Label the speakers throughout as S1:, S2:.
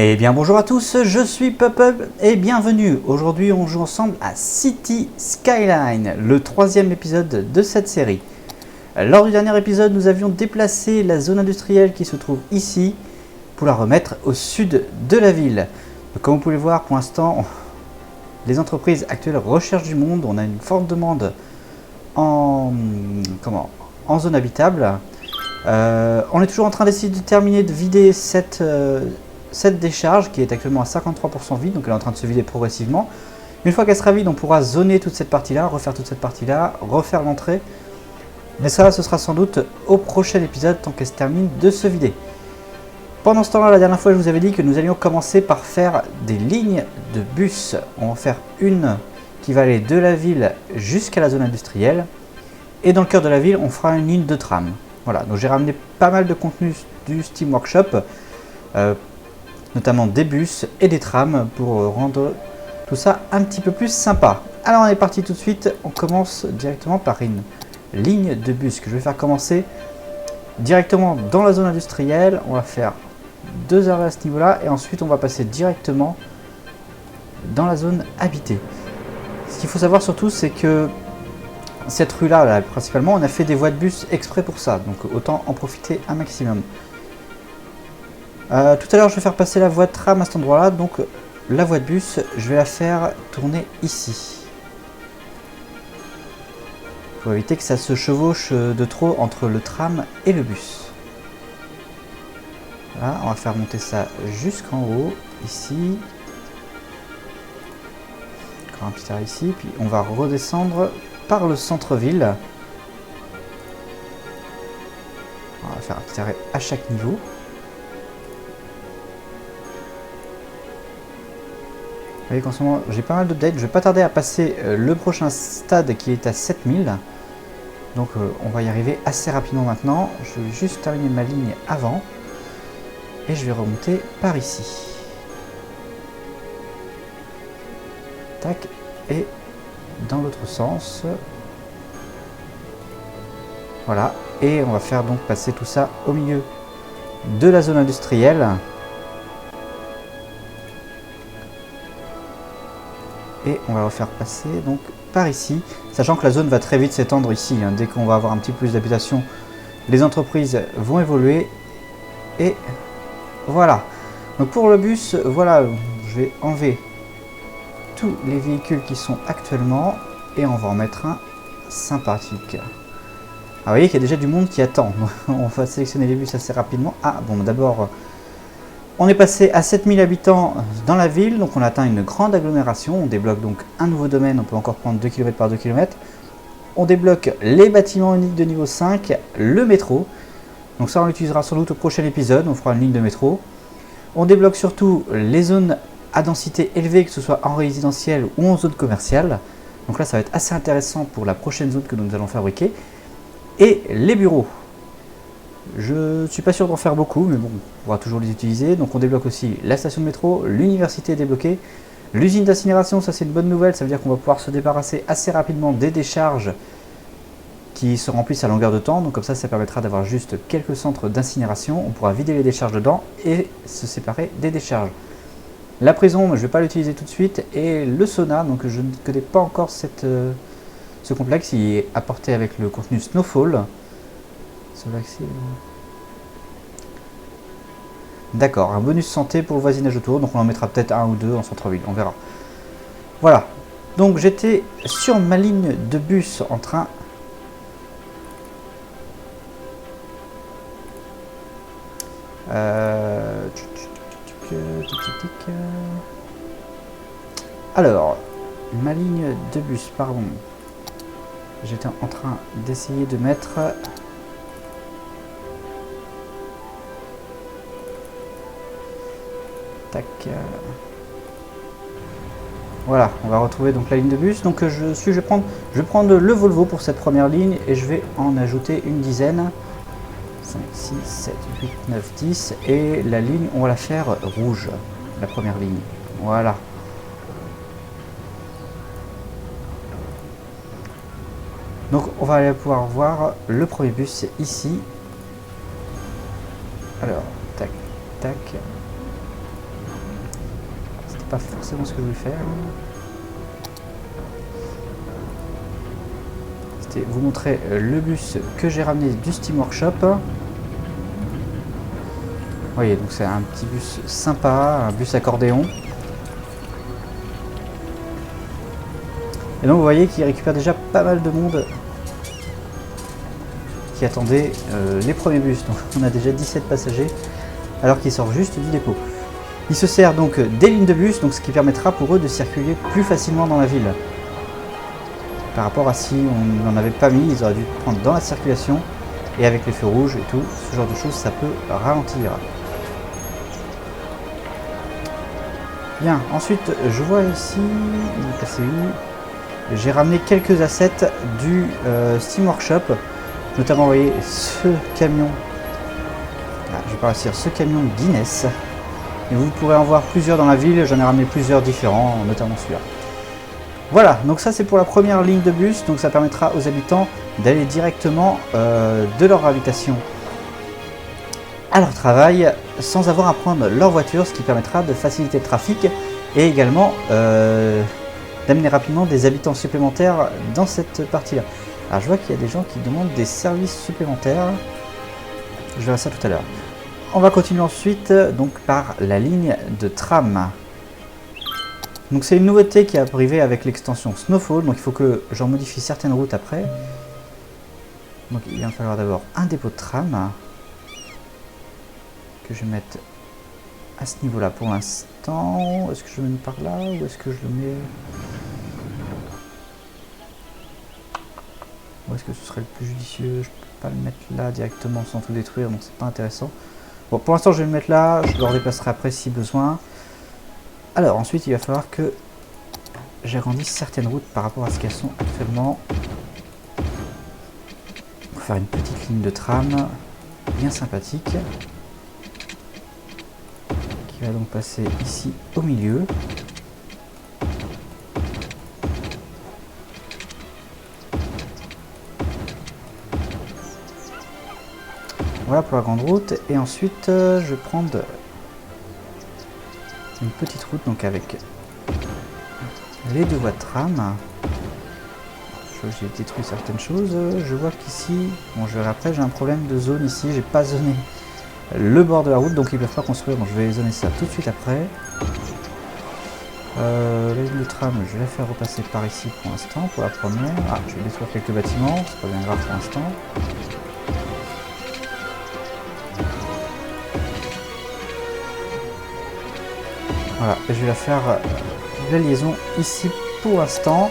S1: Eh bien bonjour à tous, je suis Pup et bienvenue. Aujourd'hui on joue ensemble à City Skyline, le troisième épisode de cette série. Lors du dernier épisode, nous avions déplacé la zone industrielle qui se trouve ici pour la remettre au sud de la ville. Donc, comme vous pouvez le voir, pour l'instant, les entreprises actuelles recherchent du monde. On a une forte demande en zone habitable. On est toujours en train d'essayer de terminer de vider cette décharge qui est actuellement à 53% vide, donc elle est en train de se vider progressivement. Une fois qu'elle sera vide, on pourra zoner toute cette partie-là, refaire toute cette partie-là, refaire l'entrée. Mais ça, ce sera sans doute au prochain épisode, tant qu'elle se termine de se vider. Pendant ce temps-là, la dernière fois, je vous avais dit que nous allions commencer par faire des lignes de bus. On va faire une qui va aller de la ville jusqu'à la zone industrielle. Et dans le cœur de la ville, on fera une ligne de tram. Voilà, donc j'ai ramené pas mal de contenu du Steam Workshop, notamment des bus et des trams pour rendre tout ça un petit peu plus sympa. Alors on est parti tout de suite, on commence directement par une ligne de bus que je vais faire commencer directement dans la zone industrielle. On va faire 2 arrêts à ce niveau-là et ensuite on va passer directement dans la zone habitée. Ce qu'il faut savoir surtout, c'est que cette rue-là, principalement, on a fait des voies de bus exprès pour ça, donc autant en profiter un maximum. Tout à l'heure, je vais faire passer la voie de tram à cet endroit-là, donc la voie de bus, je vais la faire tourner ici. Pour éviter que ça se chevauche de trop entre le tram et le bus. Voilà, on va faire monter ça jusqu'en haut, ici. Encore un petit arrêt ici, puis on va redescendre par le centre-ville. On va faire un petit arrêt à chaque niveau. Vous voyez qu'en ce moment, j'ai pas mal d'updates. Je vais pas tarder à passer le prochain stade qui est à 7000. Donc on va y arriver assez rapidement maintenant. Je vais juste terminer ma ligne avant. Et je vais remonter par ici. Tac. Et dans l'autre sens. Voilà. Et on va faire donc passer tout ça au milieu de la zone industrielle. Et on va le faire passer donc par ici, sachant que la zone va très vite s'étendre ici, hein. Dès qu'on va avoir un petit peu plus d'habitation, les entreprises vont évoluer. Et voilà. Donc pour le bus, voilà, je vais enlever tous les véhicules qui sont actuellement et on va en mettre un sympathique. Alors vous voyez qu'il y a déjà du monde qui attend. On va sélectionner les bus assez rapidement. Ah bon, d'abord on est passé à 7000 habitants dans la ville, donc on atteint une grande agglomération. On débloque donc un nouveau domaine, on peut encore prendre 2 km par 2 km. On débloque les bâtiments uniques de niveau 5, le métro. Donc ça on l'utilisera sans doute au prochain épisode, on fera une ligne de métro. On débloque surtout les zones à densité élevée, que ce soit en résidentiel ou en zone commerciale. Donc là ça va être assez intéressant pour la prochaine zone que nous allons fabriquer. Et les bureaux. Je ne suis pas sûr d'en faire beaucoup, mais bon, on pourra toujours les utiliser. Donc on débloque aussi la station de métro, l'université est débloquée, l'usine d'incinération, ça c'est une bonne nouvelle, ça veut dire qu'on va pouvoir se débarrasser assez rapidement des décharges qui se remplissent à longueur de temps. Donc comme ça permettra d'avoir juste quelques centres d'incinération, on pourra vider les décharges dedans et se séparer des décharges. La prison, je ne vais pas l'utiliser tout de suite, et le sauna, donc je ne connais pas encore ce complexe, il est apporté avec le contenu Snowfall. D'accord, un bonus santé pour le voisinage autour, donc on en mettra peut-être un ou deux en centre-ville, on verra. Voilà, donc j'étais sur ma ligne de bus en train alors, ma ligne de bus, pardon. J'étais en train d'essayer de mettre tac. Voilà, on va retrouver donc la ligne de bus. Donc je vais prendre le Volvo pour cette première ligne et je vais en ajouter une dizaine. 5, 6, 7, 8, 9, 10. Et la ligne, on va la faire rouge, la première ligne. Voilà. Donc on va aller pouvoir voir le premier bus, c'est ici. Alors, tac, tac. pas forcément ce que je voulais faire. C'était vous montrer le bus que j'ai ramené du Steam Workshop. Vous voyez, donc c'est un petit bus sympa, un bus accordéon. Et donc vous voyez qu'il récupère déjà pas mal de monde qui attendait les premiers bus. Donc on a déjà 17 passagers alors qu'ils sortent juste du dépôt. Il se sert donc des lignes de bus, donc ce qui permettra pour eux de circuler plus facilement dans la ville. Par rapport à si on n'en avait pas mis, ils auraient dû prendre dans la circulation et avec les feux rouges et tout, ce genre de choses ça peut ralentir. Bien, ensuite je vois ici, il est passé où? J'ai ramené quelques assets du Steam Workshop, notamment vous voyez ce camion, je vais pas réussir, ce camion Guinness. Et vous pourrez en voir plusieurs dans la ville, j'en ai ramené plusieurs différents, notamment celui-là. Voilà, donc ça c'est pour la première ligne de bus, donc ça permettra aux habitants d'aller directement de leur habitation à leur travail sans avoir à prendre leur voiture, ce qui permettra de faciliter le trafic et également d'amener rapidement des habitants supplémentaires dans cette partie-là. Alors je vois qu'il y a des gens qui demandent des services supplémentaires, je verrai ça tout à l'heure. On va continuer ensuite donc par la ligne de tram. Donc c'est une nouveauté qui est arrivée avec l'extension Snowfall, donc il faut que j'en modifie certaines routes après. Donc il va falloir d'abord un dépôt de tram que je vais mettre à ce niveau-là pour l'instant. Est-ce que je le mets par là ou est-ce que je le mets... Où est-ce que ce serait le plus judicieux? Je peux pas le mettre là directement sans tout détruire, donc c'est pas intéressant. Bon, pour l'instant, je vais le mettre là, je le redéplacerai après si besoin. Alors, ensuite, il va falloir que j'agrandisse certaines routes par rapport à ce qu'elles sont actuellement. Pour faire une petite ligne de tram bien sympathique. Qui va donc passer ici au milieu. Voilà pour la grande route. Et ensuite, je vais prendre une petite route donc avec les deux voies de tram. J'ai détruit certaines choses. Je vois qu'ici, bon, je verrai après, j'ai un problème de zone ici. J'ai pas zoné le bord de la route, donc il va falloir construire. Donc je vais zoner ça tout de suite après. La ligne de tram, je vais la faire repasser par ici pour l'instant, pour la première. Ah, je vais détruire quelques bâtiments, c'est pas bien grave pour l'instant. Voilà, et je vais la faire la liaison ici pour l'instant.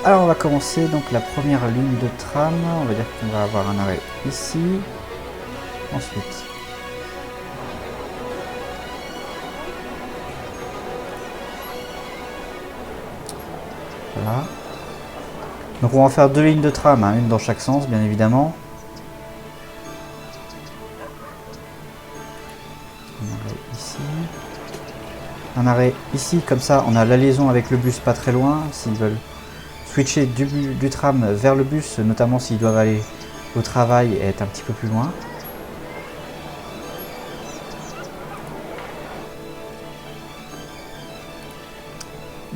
S1: Alors on va commencer donc la première ligne de tram. On va dire qu'on va avoir un arrêt ici. Ensuite, voilà. Donc on va en faire deux lignes de tram, hein, une dans chaque sens bien évidemment. Un arrêt ici, comme ça on a la liaison avec le bus pas très loin, s'ils veulent switcher du tram vers le bus, notamment s'ils doivent aller au travail et être un petit peu plus loin.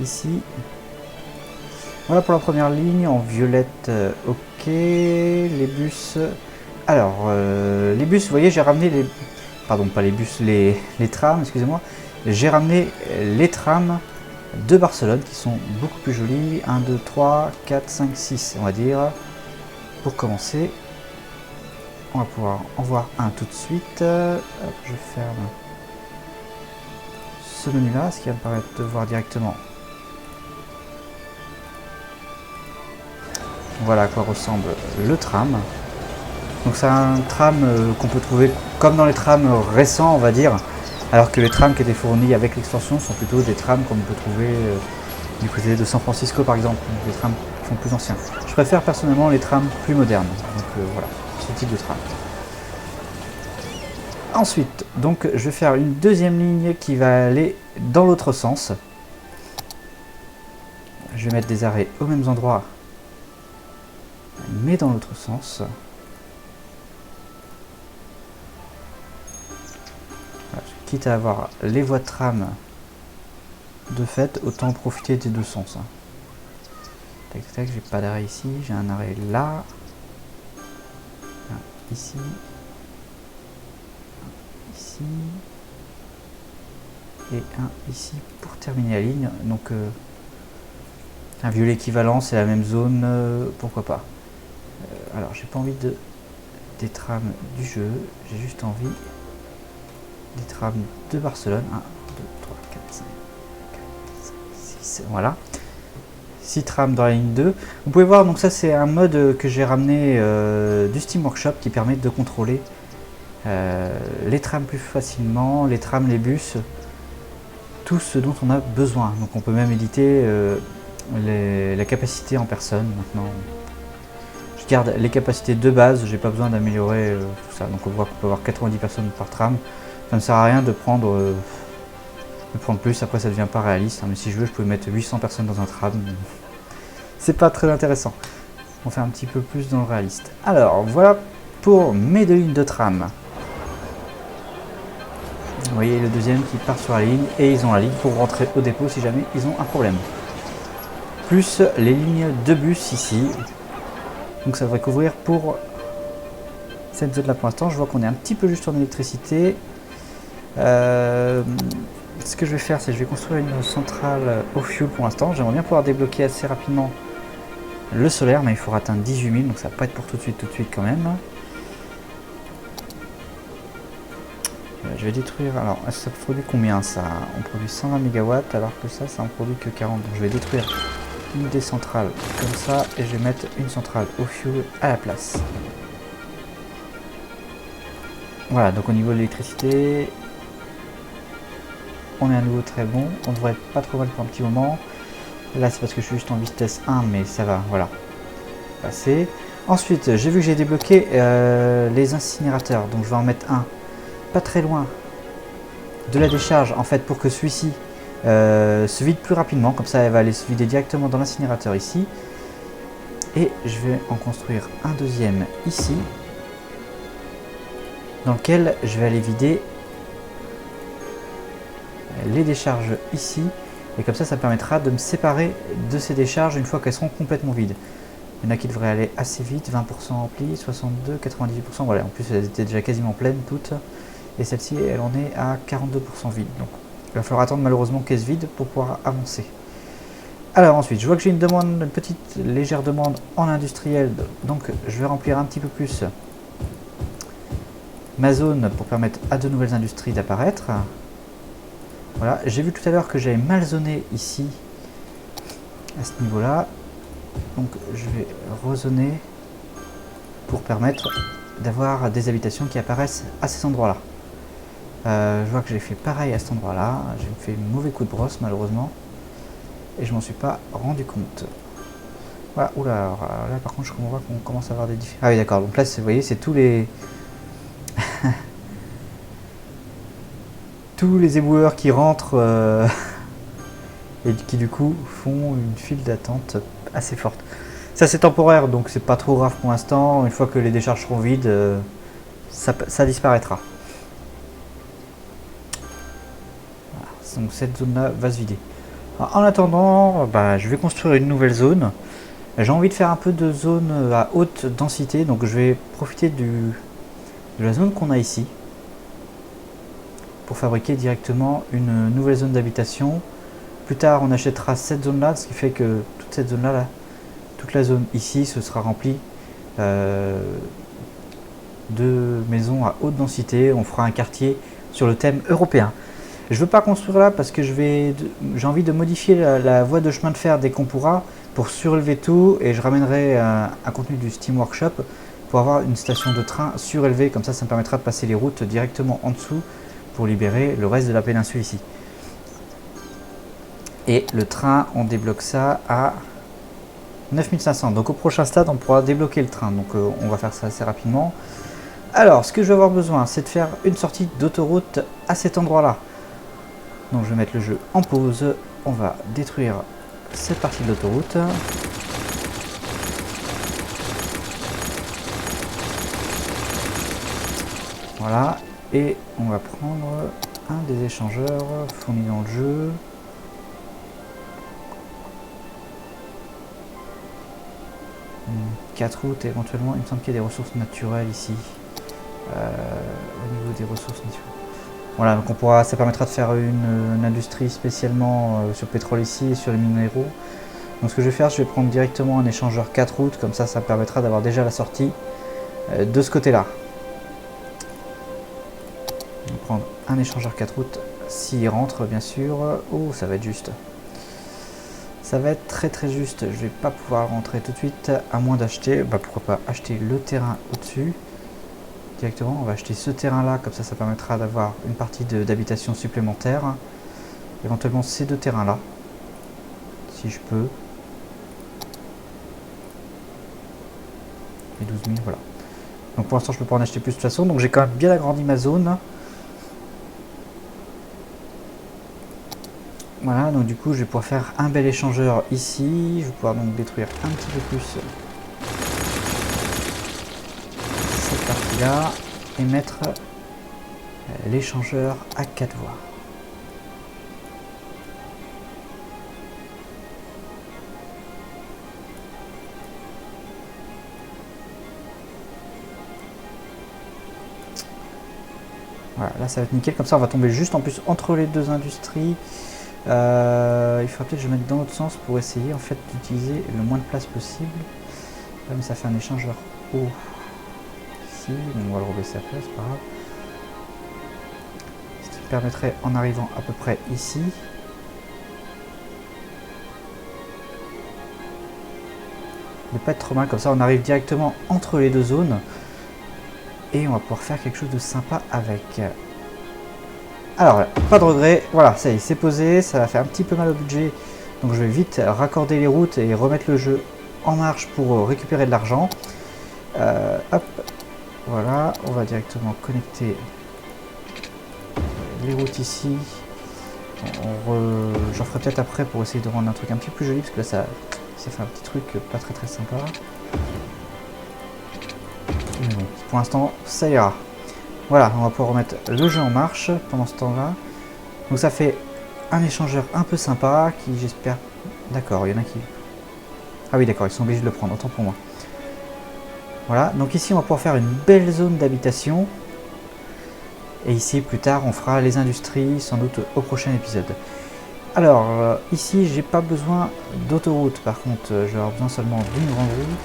S1: Ici, voilà pour la première ligne, en violette, ok, les bus, alors les bus, vous voyez j'ai ramené les, pardon pas les bus, les trams, excusez-moi. J'ai ramené les trams de Barcelone qui sont beaucoup plus jolis. 1, 2, 3, 4, 5, 6 on va dire. Pour commencer, on va pouvoir en voir un tout de suite. Hop, je ferme ce menu là, ce qui va me permettre de voir directement. Voilà à quoi ressemble le tram. Donc c'est un tram qu'on peut trouver comme dans les trams récents on va dire. Alors que les trams qui étaient fournis avec l'extension sont plutôt des trams qu'on peut trouver du côté de San Francisco par exemple, des trams qui sont plus anciens. Je préfère personnellement les trams plus modernes, donc voilà, ce type de tram. Ensuite, donc je vais faire une deuxième ligne qui va aller dans l'autre sens. Je vais mettre des arrêts aux mêmes endroits, mais dans l'autre sens. Quitte à avoir les voies de tram de fait, autant profiter des deux sens. Hein. Tac tac, j'ai pas d'arrêt ici, j'ai un arrêt là. Un ici. Un ici. Et un ici pour terminer la ligne. Donc un violet équivalent, c'est la même zone, pourquoi pas. Alors j'ai pas envie des trams du jeu, j'ai juste envie des trams de Barcelone. 1, 2, 3, 4, 5, 4, 5, 6, voilà. 6 trams dans la ligne 2. Vous pouvez voir, donc ça c'est un mode que j'ai ramené du Steam Workshop qui permet de contrôler les trams plus facilement, les trams, les bus, tout ce dont on a besoin. Donc on peut même éditer la capacité en personne maintenant. Je garde les capacités de base, j'ai pas besoin d'améliorer tout ça. Donc on voit qu'on peut avoir 90 personnes par tram. Ça ne sert à rien de prendre plus, après ça devient pas réaliste. Hein. Mais si je veux, je peux mettre 800 personnes dans un tram. C'est pas très intéressant. On fait un petit peu plus dans le réaliste. Alors voilà pour mes deux lignes de tram. Vous voyez le deuxième qui part sur la ligne et ils ont la ligne pour rentrer au dépôt si jamais ils ont un problème. Plus les lignes de bus ici. Donc ça devrait couvrir pour cette zone là pour l'instant. Je vois qu'on est un petit peu juste en électricité. Ce que je vais faire, c'est que je vais construire une centrale au fuel pour l'instant. J'aimerais bien pouvoir débloquer assez rapidement le solaire, mais il faut atteindre 18 000, donc ça va pas être pour tout de suite quand même. Je vais détruire, alors ça produit combien ça? On produit 120 MW alors que ça en produit que 40. Donc je vais détruire une des centrales comme ça et je vais mettre une centrale au fuel à la place. Voilà, donc au niveau de l'électricité, on est à nouveau très bon, on devrait être pas trop mal pour un petit moment. Là c'est parce que je suis juste en vitesse 1, mais ça va, voilà, passer. Ensuite, j'ai vu que j'ai débloqué les incinérateurs, donc je vais en mettre un pas très loin de la décharge, en fait, pour que celui-ci se vide plus rapidement, comme ça elle va aller se vider directement dans l'incinérateur ici. Et je vais en construire un deuxième ici, dans lequel je vais aller vider les décharges ici, et comme ça permettra de me séparer de ces décharges une fois qu'elles seront complètement vides. Il y en a qui devraient aller assez vite, 20% rempli, 62, 98%, voilà, en plus elles étaient déjà quasiment pleines toutes, et celle-ci elle en est à 42% vide, donc il va falloir attendre malheureusement qu'elle se vide pour pouvoir avancer. Alors ensuite, je vois que j'ai une petite légère demande en industriel, donc je vais remplir un petit peu plus ma zone pour permettre à de nouvelles industries d'apparaître. Voilà, j'ai vu tout à l'heure que j'avais mal zoné ici, à ce niveau-là. Donc je vais rezoner pour permettre d'avoir des habitations qui apparaissent à ces endroits-là. Je vois que j'ai fait pareil à cet endroit-là. J'ai fait un mauvais coup de brosse malheureusement. Et je m'en suis pas rendu compte. Voilà, oula, alors là par contre je vois qu'on commence à avoir des différences. Ah oui d'accord, donc là vous voyez c'est tous les... tous les éboueurs qui rentrent et qui du coup font une file d'attente assez forte. Ça c'est temporaire donc c'est pas trop grave pour l'instant. Une fois que les décharges seront vides, ça disparaîtra. Voilà. Donc cette zone là va se vider. Alors, en attendant, je vais construire une nouvelle zone. J'ai envie de faire un peu de zone à haute densité, donc je vais profiter de la zone qu'on a ici pour fabriquer directement une nouvelle zone d'habitation. Plus tard on achètera cette zone là, ce qui fait que toute cette zone là, toute la zone ici ce sera remplie de maisons à haute densité. On fera un quartier sur le thème européen. Je ne veux pas construire là parce que j'ai envie de modifier la voie de chemin de fer dès qu'on pourra pour surélever tout, et je ramènerai un contenu du Steam Workshop pour avoir une station de train surélevée, comme ça me permettra de passer les routes directement en dessous pour libérer le reste de la péninsule ici. Et le train, on débloque ça à 9500. Donc au prochain stade, on pourra débloquer le train. Donc on va faire ça assez rapidement. Alors, ce que je vais avoir besoin, c'est de faire une sortie d'autoroute à cet endroit-là. Donc je vais mettre le jeu en pause. On va détruire cette partie de l'autoroute. Voilà. Et on va prendre un des échangeurs fournis dans le jeu. 4 routes et éventuellement il me semble qu'il y a des ressources naturelles ici. Au niveau des ressources naturelles. Voilà, donc ça permettra de faire une industrie spécialement sur le pétrole ici et sur les minéraux. Donc ce que je vais faire, je vais prendre directement un échangeur 4 routes, comme ça me permettra d'avoir déjà la sortie de ce côté-là. Je vais prendre un échangeur 4 routes, s'il rentre bien sûr. Oh, ça va être juste. Ça va être très très juste, je vais pas pouvoir rentrer tout de suite, à moins d'acheter, pourquoi pas acheter le terrain au-dessus. Directement, on va acheter ce terrain-là, comme ça permettra d'avoir une partie d'habitation supplémentaire. Éventuellement ces deux terrains-là, si je peux. Et 12 000, voilà. Donc pour l'instant, je peux pas en acheter plus de toute façon, donc j'ai quand même bien agrandi ma zone. Voilà, donc du coup, je vais pouvoir faire un bel échangeur ici. Je vais pouvoir donc détruire un petit peu plus cette partie-là et mettre l'échangeur à 4 voies. Voilà, là ça va être nickel, comme ça on va tomber juste en plus entre les deux industries. Il faudra peut-être que je mette dans l'autre sens pour essayer en fait d'utiliser le moins de place possible. Là, mais ça fait un échangeur haut ici, on va le rebaisser après, c'est pas grave. Ce qui permettrait en arrivant à peu près ici. De pas être trop mal, comme ça on arrive directement entre les deux zones. Et on va pouvoir faire quelque chose de sympa avec. Alors, pas de regret, voilà, ça y est, c'est posé, ça va faire un petit peu mal au budget. Donc je vais vite raccorder les routes et remettre le jeu en marche pour récupérer de l'argent. Hop, voilà, on va directement connecter les routes ici. J'en ferai peut-être après pour essayer de rendre un truc un petit peu plus joli, parce que là ça fait un petit truc pas très très sympa. Mais bon, pour l'instant, ça ira. Voilà, on va pouvoir remettre le jeu en marche pendant ce temps-là. Donc ça fait un échangeur un peu sympa qui, j'espère... D'accord, il y en a qui... Ah oui, d'accord, ils sont obligés de le prendre, autant pour moi. Voilà, donc ici on va pouvoir faire une belle zone d'habitation. Et ici, plus tard, on fera les industries, sans doute au prochain épisode. Alors, ici, j'ai pas besoin d'autoroute. Par contre, je vais avoir besoin seulement d'une grande route.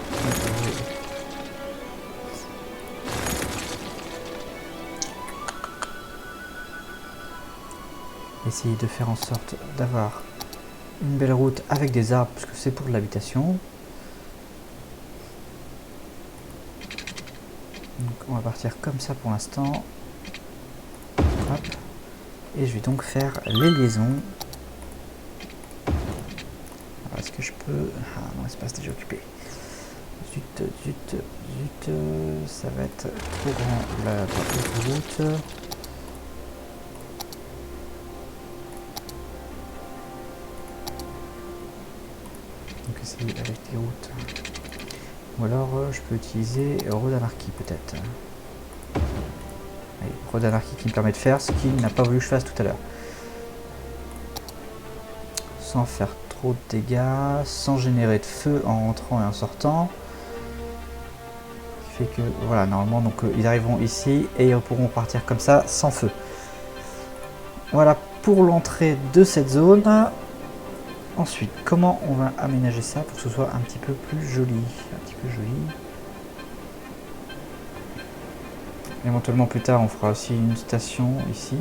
S1: Essayer de faire en sorte d'avoir une belle route avec des arbres, puisque c'est pour de l'habitation. Donc on va partir comme ça pour l'instant. Et je vais donc faire les liaisons. Est-ce que je peux... Ah non, l'espace est déjà occupé. Zut, zut, zut. Ça va être trop grand la route. Donc essayer avec des routes. Ou alors je peux utiliser Road Anarchy peut-être. Road Anarchy qui me permet de faire ce qu'il n'a pas voulu que je fasse tout à l'heure. Sans faire trop de dégâts, sans générer de feu en rentrant et en sortant. Ce qui fait que voilà, normalement donc ils arriveront ici et ils pourront partir comme ça sans feu. Voilà pour l'entrée de cette zone. Ensuite, comment on va aménager ça pour que ce soit un petit peu plus joli. Éventuellement plus tard on fera aussi une station ici.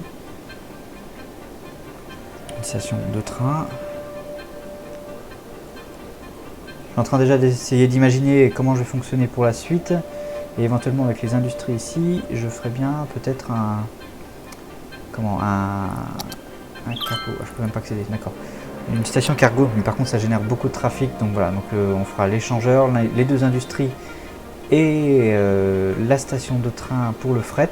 S1: Une station de train. Je suis en train déjà d'essayer d'imaginer comment je vais fonctionner pour la suite. Et éventuellement avec les industries ici, je ferai bien peut-être un... Comment un cargo. Je peux même pas accéder, d'accord. Une station cargo, mais par contre ça génère beaucoup de trafic. Donc voilà, donc on fera l'échangeur, les deux industries et la station de train pour le fret.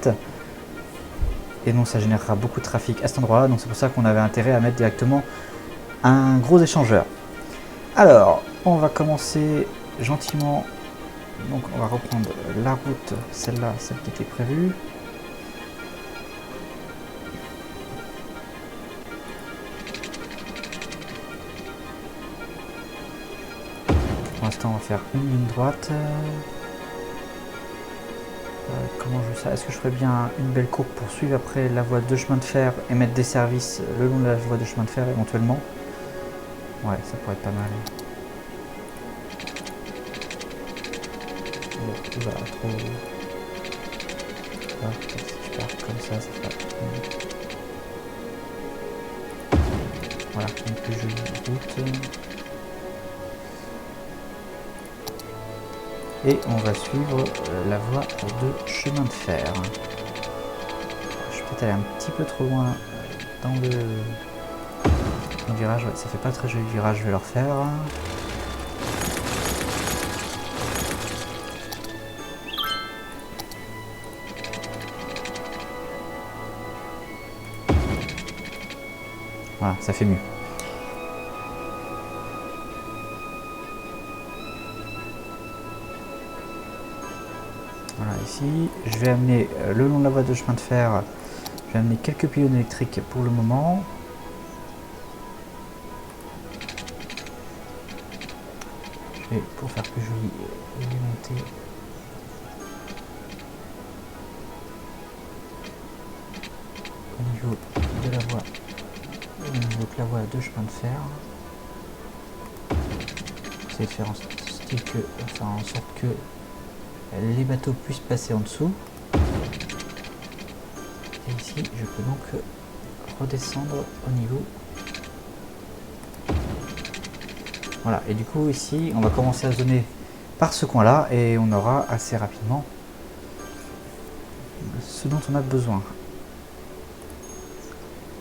S1: Et donc ça générera beaucoup de trafic à cet endroit là, donc c'est pour ça qu'on avait intérêt à mettre directement un gros échangeur. Alors on va commencer gentiment, donc on va reprendre la route, celle-là, celle qui était prévue. Pour l'instant, on va faire une ligne droite. Comment je fais ça? Est-ce que je ferais bien une belle courbe pour suivre après la voie de chemin de fer et mettre des services le long de la voie de chemin de fer éventuellement? Ouais, ça pourrait être pas mal. Oula, trop... Ah, peut-être si je pars comme ça fera... Voilà, une plus jolie route. Et on va suivre la voie de chemin de fer. Je vais peut-être aller un petit peu trop loin dans le virage. Ouais, ça fait pas très joli virage, je vais le refaire. Voilà, ça fait mieux. Voilà, ici, je vais amener le long de la voie de chemin de fer, je vais amener quelques pylônes électriques pour le moment. Je vais, pour faire plus joli, alimenter au niveau de la voie, de chemin de fer. Essayer de faire en sorte que les bateaux puissent passer en dessous. Et ici, je peux donc redescendre au niveau. Voilà, et du coup ici, on va commencer à zoner par ce coin-là et on aura assez rapidement ce dont on a besoin.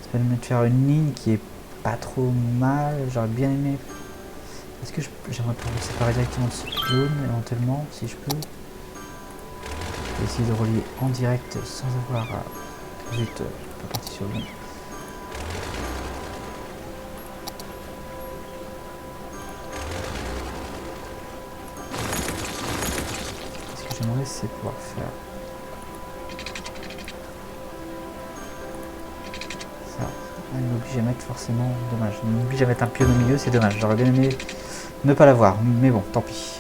S1: Ça va me faire une ligne qui est pas trop mal. J'aurais bien aimé. Est-ce que j'aimerais pouvoir me séparer directement de ce pylône éventuellement, si je peux. Essayer de relier en direct sans avoir vite pas parti sur le bon. Ce que j'aimerais, c'est pouvoir faire ça. Il m'oblige à mettre forcément, dommage. Il m'oblige à mettre un pylône au milieu, c'est dommage. J'aurais bien aimé ne pas l'avoir, mais bon, tant pis.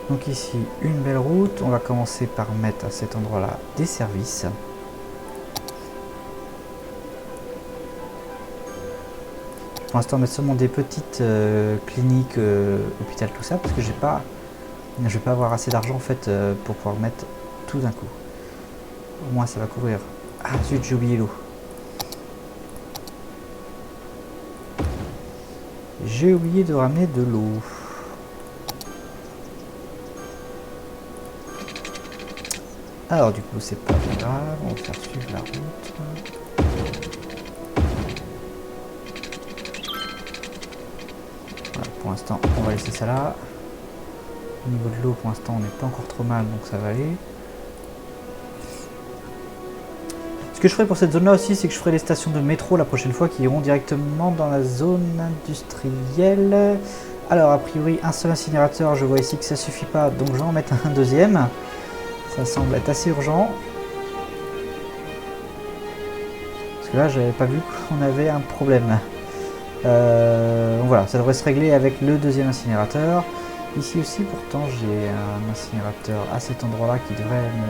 S1: Donc ici, une belle route. On va commencer par mettre à cet endroit-là des services. Pour l'instant, mettre seulement des petites cliniques, hôpital, tout ça, parce que je vais pas avoir assez d'argent en fait pour pouvoir mettre tout d'un coup. Au moins, ça va couvrir. Ah zut, j'ai oublié l'eau. J'ai oublié de ramener de l'eau. Alors du coup c'est pas grave, on va faire suivre la route. Voilà, pour l'instant on va laisser ça là. Au niveau de l'eau pour l'instant on n'est pas encore trop mal donc ça va aller. Ce que je ferai pour cette zone là aussi c'est que je ferai les stations de métro la prochaine fois qui iront directement dans la zone industrielle. Alors a priori un seul incinérateur, je vois ici que ça suffit pas donc je vais en mettre un deuxième. Ça semble être assez urgent. Parce que là, j'avais pas vu qu'on avait un problème. Voilà, ça devrait se régler avec le deuxième incinérateur. Ici aussi, pourtant, j'ai un incinérateur à cet endroit-là qui devrait me...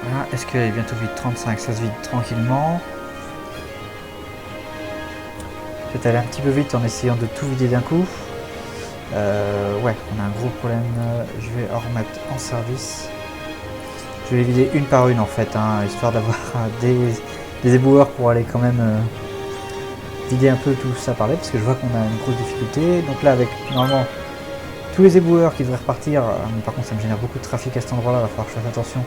S1: Voilà, est-ce qu'elle est bientôt vide 35, ça se vide tranquillement. Peut-être aller un petit peu vite en essayant de tout vider d'un coup. Ouais, on a un gros problème. Je vais en remettre en service. Je vais les vider une par une en fait, hein, histoire d'avoir des éboueurs pour aller quand même vider un peu tout ça par là, parce que je vois qu'on a une grosse difficulté. Donc là, avec normalement tous les éboueurs qui devraient repartir, par contre ça me génère beaucoup de trafic à cet endroit-là, il va falloir que je fasse attention.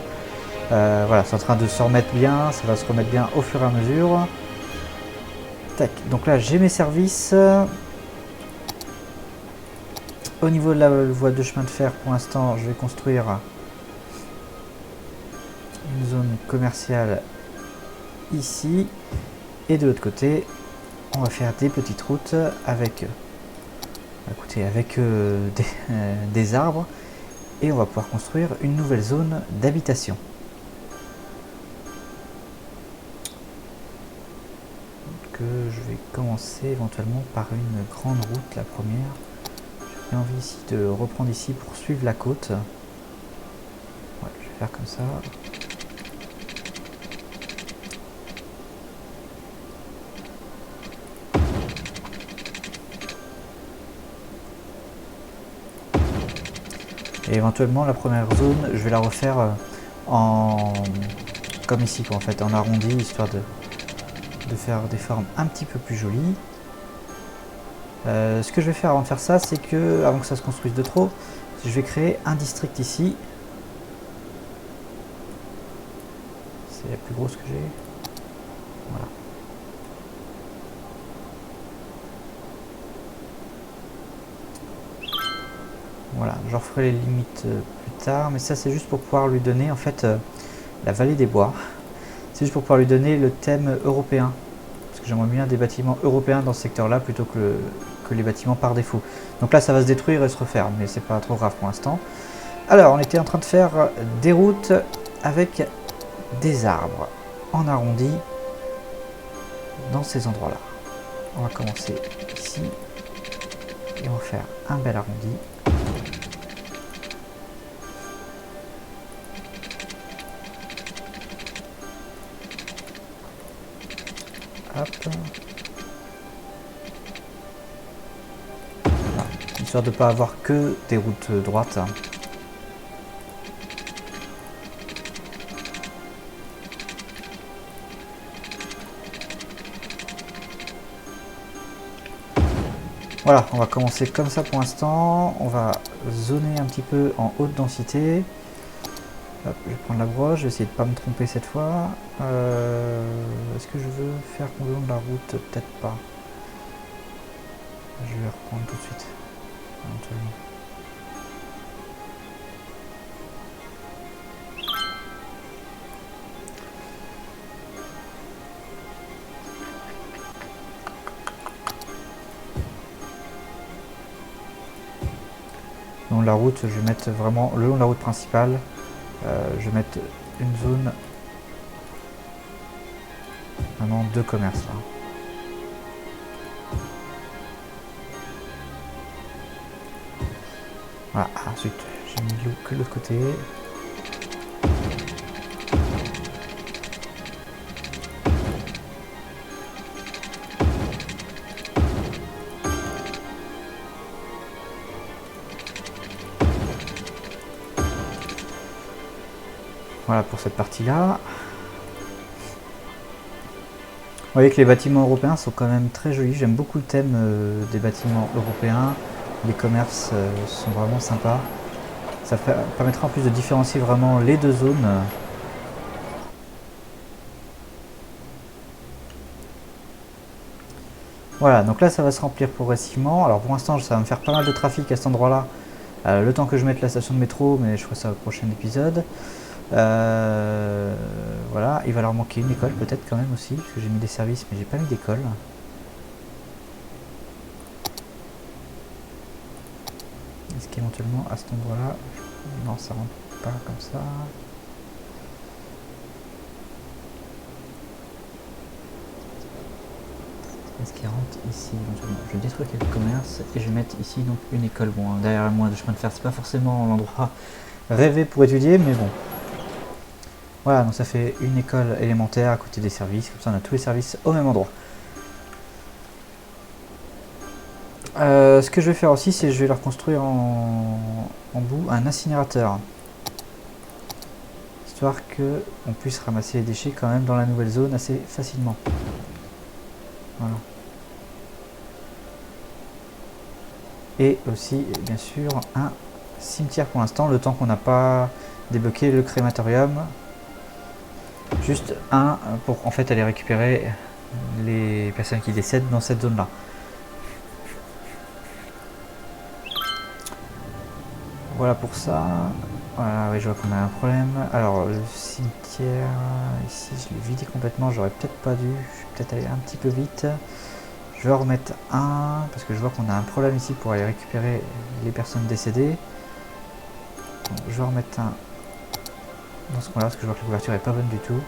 S1: Voilà, c'est en train de se remettre bien, ça va se remettre bien au fur et à mesure. Tac, donc là j'ai mes services. Au niveau de la voie de chemin de fer, pour l'instant, je vais construire une zone commerciale ici. Et de l'autre côté, on va faire des petites routes avec, écoutez, avec des arbres. Et on va pouvoir construire une nouvelle zone d'habitation. Que je vais commencer éventuellement par une grande route, la première. J'ai envie ici de reprendre ici pour suivre la côte. Ouais, je vais faire comme ça. Et éventuellement la première zone, je vais la refaire en comme ici quoi, en fait, en arrondi, histoire de faire des formes un petit peu plus jolies. Ce que je vais faire avant de faire ça, c'est que, avant que ça se construise de trop, je vais créer un district ici. C'est la plus grosse que j'ai. Voilà. Voilà, je referai les limites plus tard, mais ça c'est juste pour pouvoir lui donner en fait la vallée des bois. C'est juste pour pouvoir lui donner le thème européen. Parce que j'aimerais bien des bâtiments européens dans ce secteur-là plutôt que les bâtiments par défaut. Donc là ça va se détruire et se refaire, mais c'est pas trop grave pour l'instant. Alors on était en train de faire des routes avec des arbres en arrondi dans ces endroits-là. On va commencer ici et on va faire un bel arrondi. Hop. Voilà. Histoire de ne pas avoir que des routes droites. Voilà, on va commencer comme ça pour l'instant. On va zoner un petit peu en haute densité. Hop, je vais prendre la broche, je vais essayer de ne pas me tromper cette fois. Est-ce que je veux faire qu'on de la route? Peut-être pas. Je vais reprendre tout de suite, éventuellement. Donc la route, je vais mettre vraiment le long de la route principale. Je vais mettre une zone vraiment de commerce là. Voilà, ensuite j'ai mis l'eau que de l'autre côté. Voilà pour cette partie-là. Vous voyez que les bâtiments européens sont quand même très jolis. J'aime beaucoup le thème des bâtiments européens. Les commerces sont vraiment sympas. Ça permettra en plus de différencier vraiment les deux zones. Voilà, donc là ça va se remplir progressivement. Alors pour l'instant ça va me faire pas mal de trafic à cet endroit-là. Le temps que je mette la station de métro, mais je ferai ça au prochain épisode. Voilà, il va leur manquer une école peut-être quand même aussi, parce que j'ai mis des services mais j'ai pas mis d'école. Est-ce qu'éventuellement à cet endroit-là, non ça rentre pas comme ça. Est-ce qu'il rentre ici éventuellement? Je vais détruire quelques commerces et je vais mettre ici donc une école. Bon, derrière moi de chemin de fer, c'est pas forcément l'endroit rêvé pour étudier, mais bon. Voilà, donc ça fait une école élémentaire à côté des services, comme ça on a tous les services au même endroit. Ce que je vais faire aussi, c'est que je vais leur construire en bout un incinérateur. Histoire qu'on puisse ramasser les déchets quand même dans la nouvelle zone assez facilement. Voilà. Et aussi, bien sûr, un cimetière pour l'instant, le temps qu'on n'a pas débloqué le crématorium. Juste un pour en fait aller récupérer les personnes qui décèdent dans cette zone là. Voilà pour ça. Voilà, oui, je vois qu'on a un problème. Alors le cimetière ici je l'ai vidé complètement, j'aurais peut-être pas dû, je vais peut-être aller un petit peu vite. Je vais en remettre un parce que je vois qu'on a un problème ici pour aller récupérer les personnes décédées. Bon, je vais remettre un dans ce coin-là parce que je vois que la couverture est pas bonne du tout. Donc,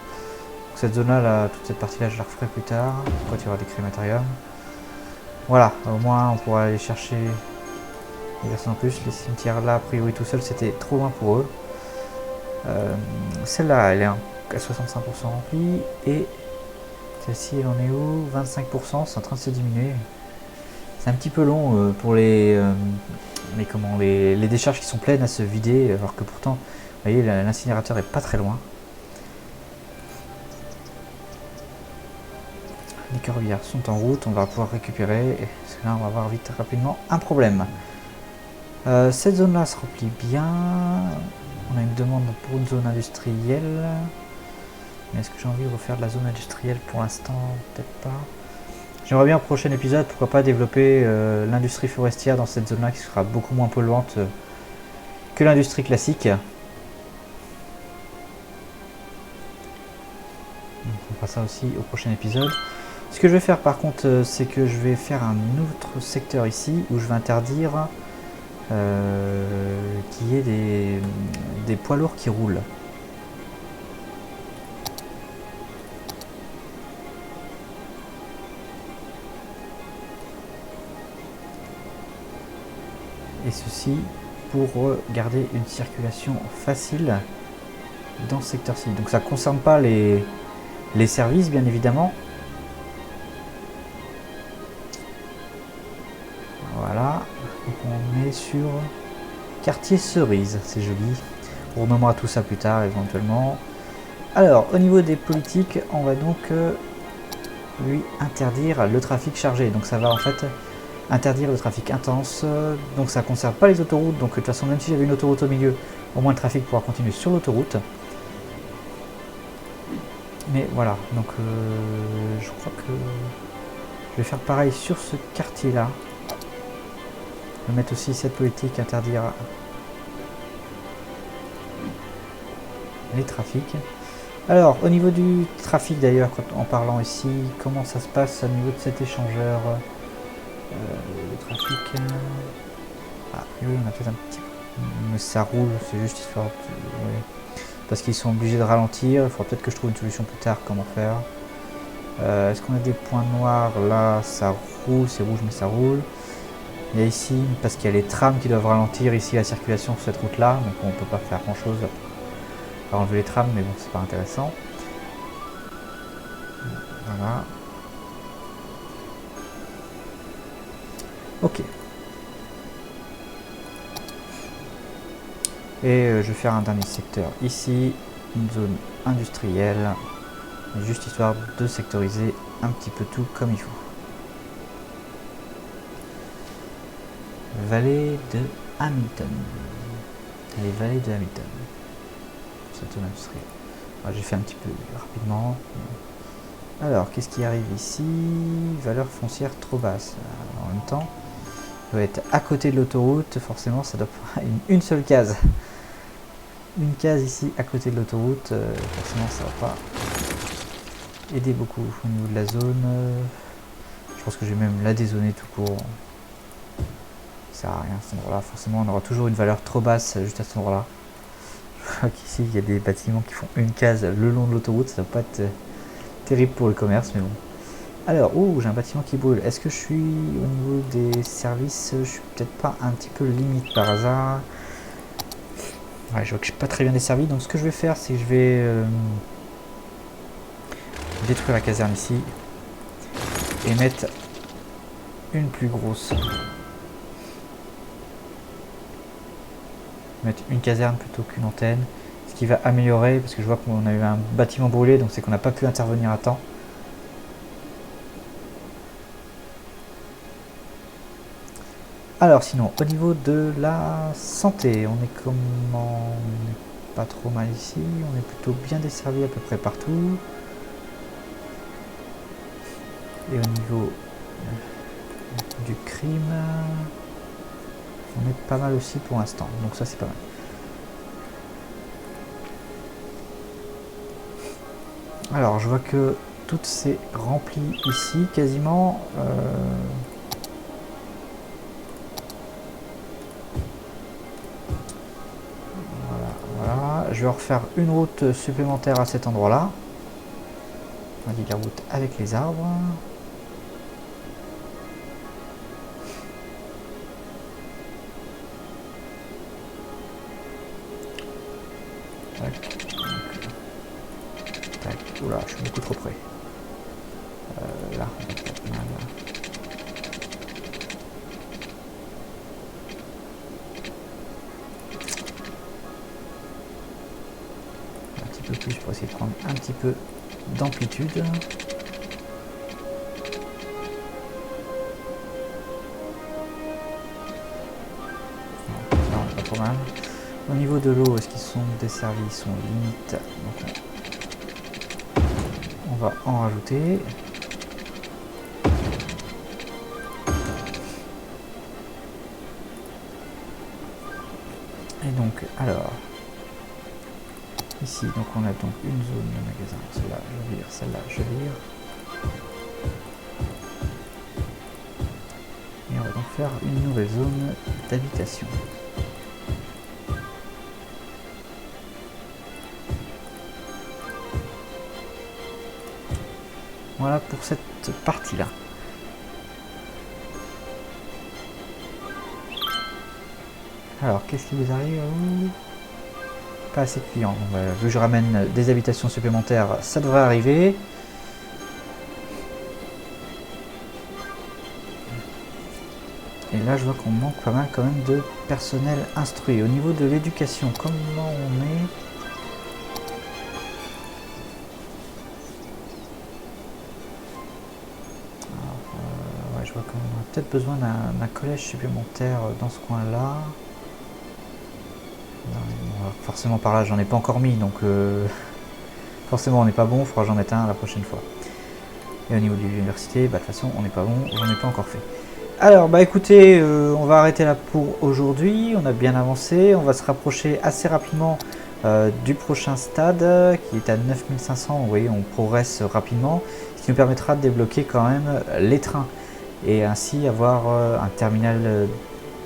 S1: cette zone-là, là, toute cette partie-là, je la referai plus tard. Quand il y aura des crématoriums. Voilà, au moins on pourra aller chercher des personnes en plus. Les cimetières là, a priori tout seul, c'était trop loin pour eux. Celle-là, elle est à 65% remplie. Et celle-ci, elle en est où? 25%, c'est en train de se diminuer. C'est un petit peu long pour les décharges qui sont pleines à se vider, alors que pourtant, vous voyez, l'incinérateur est pas très loin. Les corbières sont en route, on va pouvoir récupérer, parce que là on va avoir vite rapidement un problème. Cette zone là se remplit bien, on a une demande pour une zone industrielle, mais est-ce que j'ai envie de refaire de la zone industrielle pour l'instant? Peut-être pas. J'aimerais bien au prochain épisode, pourquoi pas développer l'industrie forestière dans cette zone là qui sera beaucoup moins polluante que l'industrie classique. Donc on fera ça aussi au prochain épisode. Ce que je vais faire par contre, c'est que je vais faire un autre secteur ici où je vais interdire qu'il y ait des poids lourds qui roulent. Et ceci pour garder une circulation facile dans ce secteur-ci. Donc ça ne concerne pas les services bien évidemment. Voilà, donc on est sur quartier cerise, c'est joli. On renommera tout ça plus tard éventuellement. Alors au niveau des politiques, on va donc lui interdire le trafic chargé. Donc ça va en fait interdire le trafic intense. Donc ça ne concerne pas les autoroutes. Donc de toute façon, même si j'avais une autoroute au milieu, au moins le trafic pourra continuer sur l'autoroute. Mais voilà, donc je crois que je vais faire pareil sur ce quartier là. Je vais mettre aussi cette politique interdire les trafics. Alors au niveau du trafic d'ailleurs, en parlant ici, comment ça se passe au niveau de cet échangeur? Le trafic, ah oui, on a peut-être un petit peu, mais ça roule, c'est juste histoire de... oui. Parce qu'ils sont obligés de ralentir, il faudra peut-être que je trouve une solution plus tard, comment faire. Est-ce qu'on a des points noirs? Là ça roule, c'est rouge mais ça roule. Il y a ici, parce qu'il y a les trams qui doivent ralentir ici la circulation sur cette route là, donc on ne peut pas faire grand chose à enlever les trams, mais bon c'est pas intéressant. Voilà. Ok. Et je vais faire un dernier secteur ici, une zone industrielle, juste histoire de sectoriser un petit peu tout comme il faut. Vallée de Hamilton. Les vallées de Hamilton. Cette zone industrielle. J'ai fait un petit peu rapidement. Alors, qu'est-ce qui arrive ici? Valeur foncière trop basse. En même temps, ça doit être à côté de l'autoroute. Forcément, ça doit pas une seule case. Une case ici à côté de l'autoroute. Forcément, ça va pas aider beaucoup au niveau de la zone. Je pense que je vais même la dézoner tout court. Ça sert à rien à cet endroit-là. Forcément, on aura toujours une valeur trop basse juste à cet endroit-là. Je vois qu'ici, il y a des bâtiments qui font une case le long de l'autoroute. Ça va pas être terrible pour le commerce, mais bon. Alors, oh, j'ai un bâtiment qui brûle. Est-ce que je suis au niveau des services? Je suis peut-être pas un petit peu limite par hasard. Ouais, je vois que je suis pas très bien desservi. Donc, ce que je vais faire, c'est que je vais détruire la caserne ici et mettre une plus grosse. Mettre une caserne plutôt qu'une antenne, ce qui va améliorer, parce que je vois qu'on a eu un bâtiment brûlé, donc c'est qu'on n'a pas pu intervenir à temps. Alors sinon, au niveau de la santé, on est comment? On n'est pas trop mal ici, on est plutôt bien desservi à peu près partout. Et au niveau du crime, on est pas mal aussi pour l'instant, donc ça c'est pas mal. Alors je vois que tout s'est rempli ici quasiment. je vais refaire une route supplémentaire à cet endroit-là. On dit la route avec les arbres. Tac. Tac. Oula, je suis beaucoup trop près. Là, on va mal. Un petit peu plus pour essayer de prendre un petit peu d'amplitude. Non, pas trop mal. Au niveau de l'eau, est-ce qu'ils sont desservis? Ils sont limite. Donc on va en rajouter. Et donc, alors, ici, donc on a donc une zone de magasin. Celle-là, je vire, celle-là, je vire. Et on va donc faire une nouvelle zone d'habitation. Voilà pour cette partie-là. Alors, qu'est-ce qui vous arrive? Pas assez de clients. Bon, bah, vu que je ramène des habitations supplémentaires, ça devrait arriver. Et là, je vois qu'on manque pas mal quand même de personnel instruit. Au niveau de l'éducation, comment on est? Ouais, je vois qu'on a peut-être besoin d'un collège supplémentaire dans ce coin-là. Forcément par là j'en ai pas encore mis, donc forcément on n'est pas bon, il faudra que j'en mette un la prochaine fois. Et au niveau de l'université, bah, de toute façon on n'est pas bon, j'en ai pas encore fait. Alors bah écoutez, on va arrêter là pour aujourd'hui, on a bien avancé, on va se rapprocher assez rapidement du prochain stade qui est à 9500, vous voyez on progresse rapidement, ce qui nous permettra de débloquer quand même les trains et ainsi avoir un terminal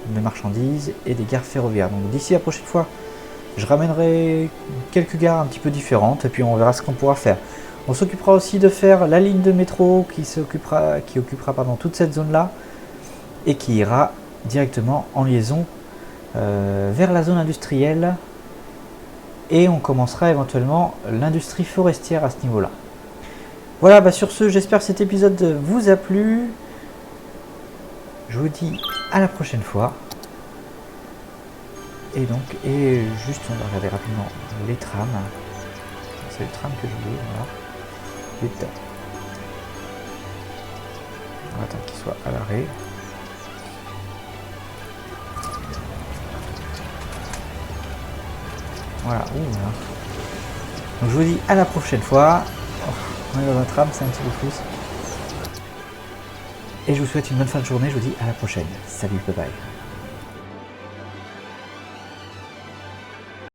S1: de marchandises et des gares ferroviaires. Donc d'ici la prochaine fois, je ramènerai quelques gares un petit peu différentes et puis on verra ce qu'on pourra faire. On s'occupera aussi de faire la ligne de métro qui occupera toute cette zone là et qui ira directement en liaison vers la zone industrielle et on commencera éventuellement l'industrie forestière à ce niveau là. Voilà, bah sur ce, j'espère que cet épisode vous a plu. Je vous dis à la prochaine fois. Et donc, juste on va regarder rapidement les trams. C'est le tram que je voulais, voilà. Vite. On va attendre qu'il soit à l'arrêt. Voilà, voilà. Donc je vous dis à la prochaine fois. Oh, on est dans un tram, c'est un petit peu plus. Et je vous souhaite une bonne fin de journée, je vous dis à la prochaine. Salut, bye bye.